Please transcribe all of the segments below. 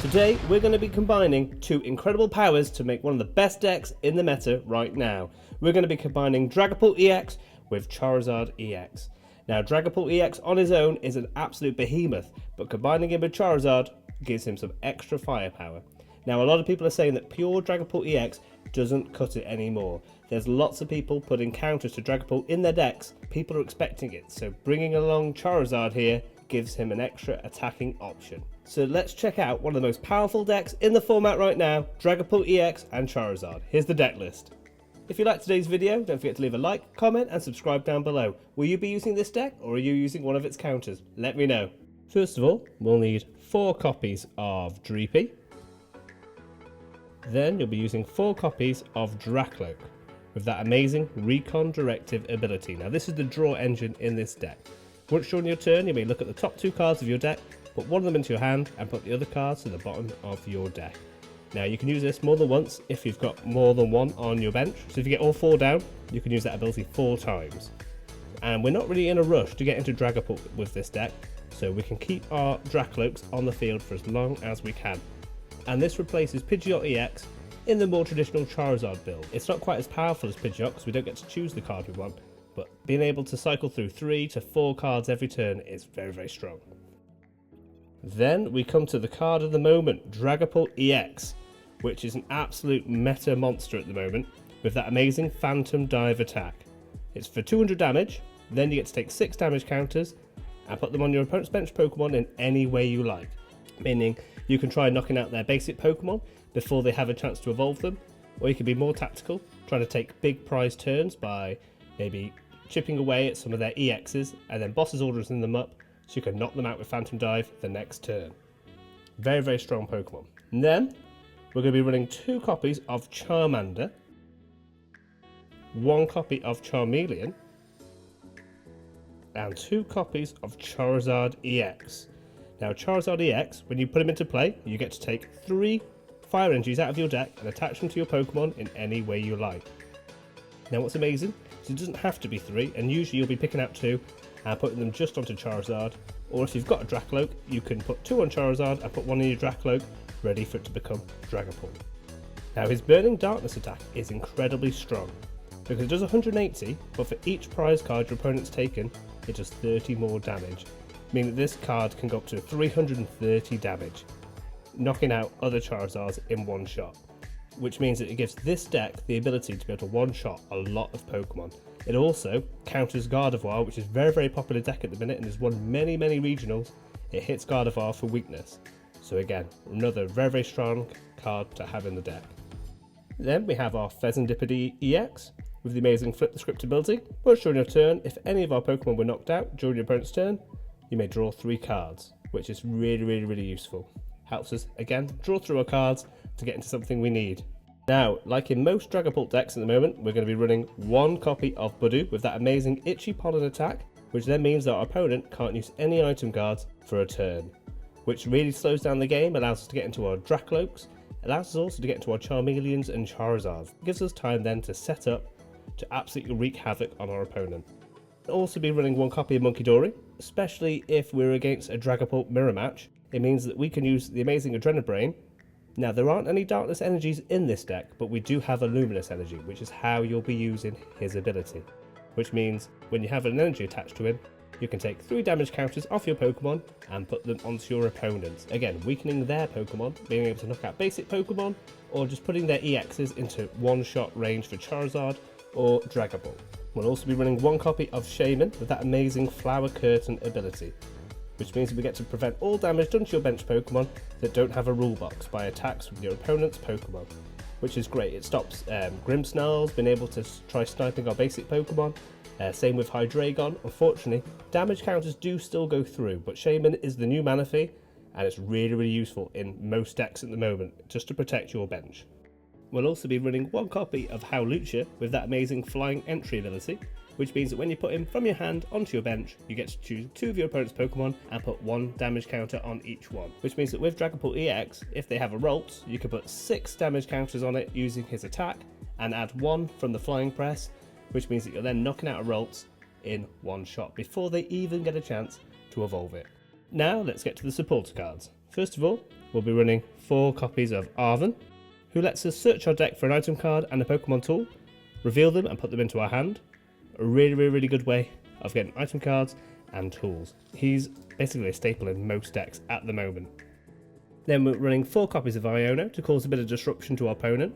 Today we're going to be combining two incredible powers to make one of the best decks in the meta right now. We're going to be combining Dragapult EX with Charizard EX. Now Dragapult EX on his own is an absolute behemoth, but combining him with Charizard gives him some extra firepower. Now a lot of people are saying that pure Dragapult EX doesn't cut it anymore. There's lots of people putting counters to Dragapult in their decks. People are expecting it, so bringing along Charizard here gives him an extra attacking option. So let's check out one of the most powerful decks in the format right now, Dragapult EX and Charizard. Here's the deck list. If you liked today's video, don't forget to leave a like, comment and subscribe down below. Will you be using this deck or are you using one of its counters? Let me know. First of all, we'll need 4 copies of Dreepy. Then you'll be using 4 copies of Dracloak with that amazing Recon Directive ability. Now this is the draw engine in this deck. Once during your turn, you may look at the top 2 cards of your deck, put one of them into your hand and put the other cards to the bottom of your deck. Now you can use this more than once if you've got more than one on your bench. So if you get all 4 down, you can use that ability 4 times. And we're not really in a rush to get into Dragapult with this deck, so we can keep our Dracloaks on the field for as long as we can. And this replaces Pidgeot EX in the more traditional Charizard build. It's not quite as powerful as Pidgeot because we don't get to choose the card we want, but being able to cycle through 3 to 4 cards every turn is very, very strong. Then we come to the card of the moment, Dragapult EX, which is an absolute meta monster at the moment with that amazing Phantom Dive attack. It's for 200 damage, then you get to take 6 damage counters and put them on your opponent's bench Pokemon in any way you like. Meaning you can try knocking out their basic Pokemon before they have a chance to evolve them, or you can be more tactical, trying to take big prize turns by maybe chipping away at some of their EXs and then bosses ordering them up so you can knock them out with Phantom Dive the next turn. Very, very strong Pokemon. And then we're going to be running 2 copies of Charmander, 1 copy of Charmeleon, and 2 copies of Charizard EX. Now Charizard EX, when you put him into play, you get to take 3 fire energies out of your deck and attach them to your Pokemon in any way you like. Now what's amazing is it doesn't have to be 3, and usually you'll be picking out 2 and putting them just onto Charizard, or if you've got a Dracloak, you can put 2 on Charizard and put 1 in your Dracloak, ready for it to become Dragapult. Now his Burning Darkness attack is incredibly strong, because it does 180, but for each prize card your opponent's taken, it does 30 more damage, meaning that this card can go up to 330 damage, knocking out other Charizards in one shot, which means that it gives this deck the ability to be able to one-shot a lot of Pokemon. It also counters Gardevoir, which is a very, very popular deck at the minute and has won many, many regionals. It hits Gardevoir for weakness. So again, another very, very strong card to have in the deck. Then we have our Pheasantipede EX with the amazing Flip the Script ability. Once during your turn, if any of our Pokemon were knocked out during your opponent's turn, you may draw 3 cards, which is really, really, really useful. Helps us, again, draw through our cards to get into something we need. Now, like in most Dragapult decks at the moment, we're going to be running 1 copy of Budu with that amazing Itchy Pollen attack, which then means that our opponent can't use any item cards for a turn, which really slows down the game, allows us to get into our Dracloaks, allows us also to get into our Charmeleons and Charizards. It gives us time then to set up to absolutely wreak havoc on our opponent. We'll also be running 1 copy of Munkidori, especially if we're against a Dragapult mirror match. It means that we can use the amazing Adrenabrain. Now there aren't any darkness energies in this deck, but we do have a luminous energy, which is how you'll be using his ability. Which means when you have an energy attached to him, you can take 3 damage counters off your Pokemon and put them onto your opponents. Again, weakening their Pokemon, being able to knock out basic Pokemon, or just putting their EXs into one-shot range for Charizard or Dragapult. We'll also be running 1 copy of Shaman with that amazing Flower Curtain ability, which means that we get to prevent all damage done to your bench Pokemon that don't have a rule box by attacks with your opponent's Pokemon, which is great. It stops Grimmsnarls being able to try sniping our basic Pokemon. Same with Hydreigon. Unfortunately, damage counters do still go through, but Shaman is the new Manaphy, and it's really, really useful in most decks at the moment, just to protect your bench. We'll also be running 1 copy of Howlucha with that amazing Flying Entry ability, which means that when you put him from your hand onto your bench, you get to choose 2 of your opponent's Pokemon and put 1 damage counter on each one. Which means that with Dragapult EX, if they have a Ralts, you can put 6 damage counters on it using his attack and add 1 from the Flying Press, which means that you're then knocking out a Ralts in one shot before they even get a chance to evolve it. Now let's get to the supporter cards. First of all, we'll be running 4 copies of Arven, who lets us search our deck for an item card and a Pokemon tool, reveal them and put them into our hand. A really good way of getting item cards and tools. He's basically a staple in most decks at the moment. Then we're running 4 copies of Iono to cause a bit of disruption to our opponent.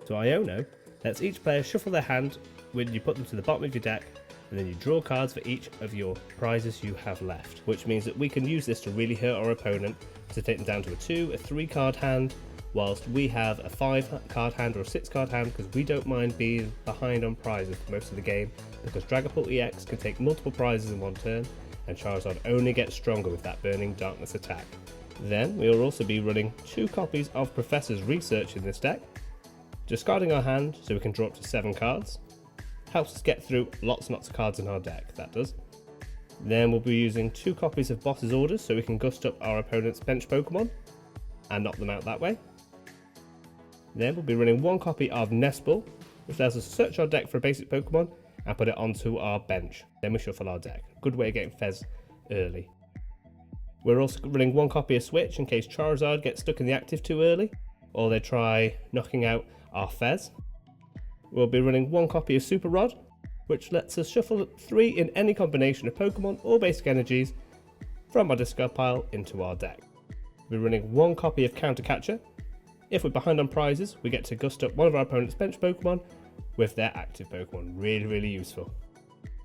So Iono lets each player shuffle their hand when you put them to the bottom of your deck, and then you draw cards for each of your prizes you have left, which means that we can use this to really hurt our opponent, to take them down to a 2, a 3 card hand, whilst we have a 5 card hand or a 6 card hand, because we don't mind being behind on prizes for most of the game, because Dragapult EX can take multiple prizes in one turn, and Charizard only gets stronger with that Burning Darkness attack. Then we will also be running 2 copies of Professor's Research in this deck, discarding our hand so we can draw up to 7 cards. Helps us get through lots and lots of cards in our deck, that does. Then we'll be using 2 copies of Boss's Orders so we can gust up our opponent's bench Pokemon and knock them out that way. Then we'll be running 1 copy of Nestball, which allows us to search our deck for a basic Pokemon and put it onto our bench. Then we shuffle our deck. Good way of getting Fez early. We're also running 1 copy of Switch in case Charizard gets stuck in the active too early, or they try knocking out our Fez. We'll be running 1 copy of Super Rod, which lets us shuffle 3 in any combination of Pokemon or basic energies from our discard pile into our deck. We're running 1 copy of Counter Catcher. If we're behind on prizes, we get to gust up one of our opponent's bench Pokemon with their active Pokemon. Really useful.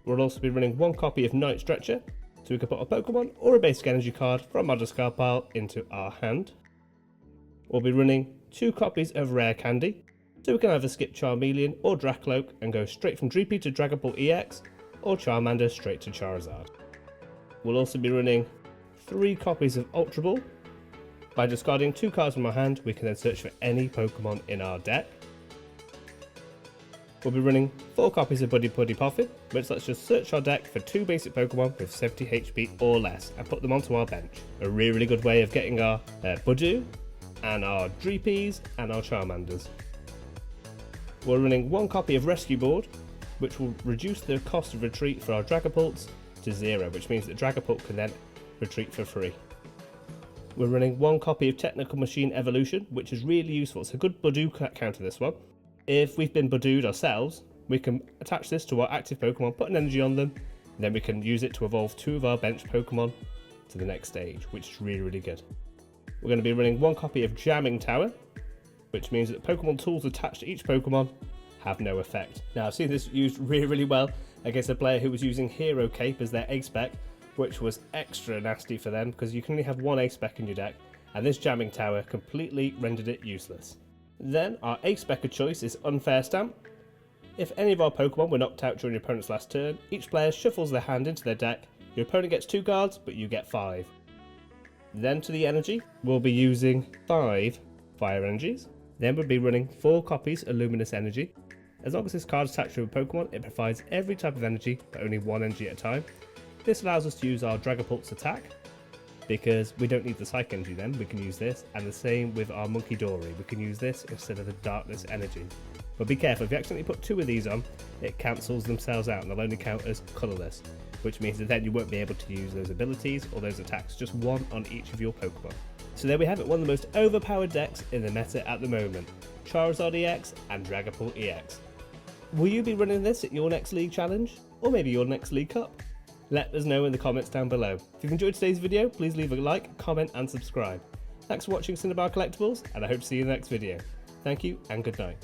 We'll also be running 1 copy of Night Stretcher, so we can put a Pokemon or a basic energy card from our discard pile into our hand. We'll be running 2 copies of Rare Candy, so we can either skip Charmeleon or Dracloak and go straight from Dreepy to Dragapult EX, or Charmander straight to Charizard. We'll also be running 3 copies of Ultra Ball. By discarding 2 cards from our hand, we can then search for any Pokemon in our deck. We'll be running 4 copies of Buddy Puffin, which lets us search our deck for 2 basic Pokemon with 70 HP or less and put them onto our bench. A really good way of getting our Budew and our Dreepies and our Charmanders. We're running 1 copy of Rescue Board, which will reduce the cost of retreat for our Dragapults to 0, which means that Dragapult can then retreat for free. We're running 1 copy of Technical Machine Evolution, which is really useful. It's a good Budew counter, this one. If we've been Budewed ourselves, we can attach this to our active Pokemon, put an energy on them, and then we can use it to evolve 2 of our bench Pokemon to the next stage, which is really good. We're going to be running 1 copy of Jamming Tower, which means that Pokemon tools attached to each Pokemon have no effect. Now, I've seen this used really well against a player who was using Hero Cape as their A-spec, which was extra nasty for them because you can only have 1 A-spec in your deck, and this Jamming Tower completely rendered it useless. Then our A-spec of choice is Unfair Stamp. If any of our Pokemon were knocked out during your opponent's last turn, each player shuffles their hand into their deck. Your opponent gets 2 cards, but you get 5. Then to the energy, we'll be using 5 Fire Energies. Then we'll be running 4 copies of Luminous Energy. As long as this card is attached to a Pokemon, it provides every type of energy, but only 1 energy at a time. This allows us to use our Dragapult's attack, because we don't need the Psych Energy then, we can use this, and the same with our Monkey Dory, we can use this instead of the Darkness Energy. But be careful, if you accidentally put 2 of these on, it cancels themselves out and they'll only count as colourless, which means that then you won't be able to use those abilities or those attacks, just 1 on each of your Pokemon. So there we have it, one of the most overpowered decks in the meta at the moment, Charizard EX and Dragapult EX. Will you be running this at your next League Challenge, or maybe your next League Cup? Let us know in the comments down below. If you've enjoyed today's video, please leave a like, comment and subscribe. Thanks for watching Cinnabar Collectibles, and I hope to see you in the next video. Thank you and good night.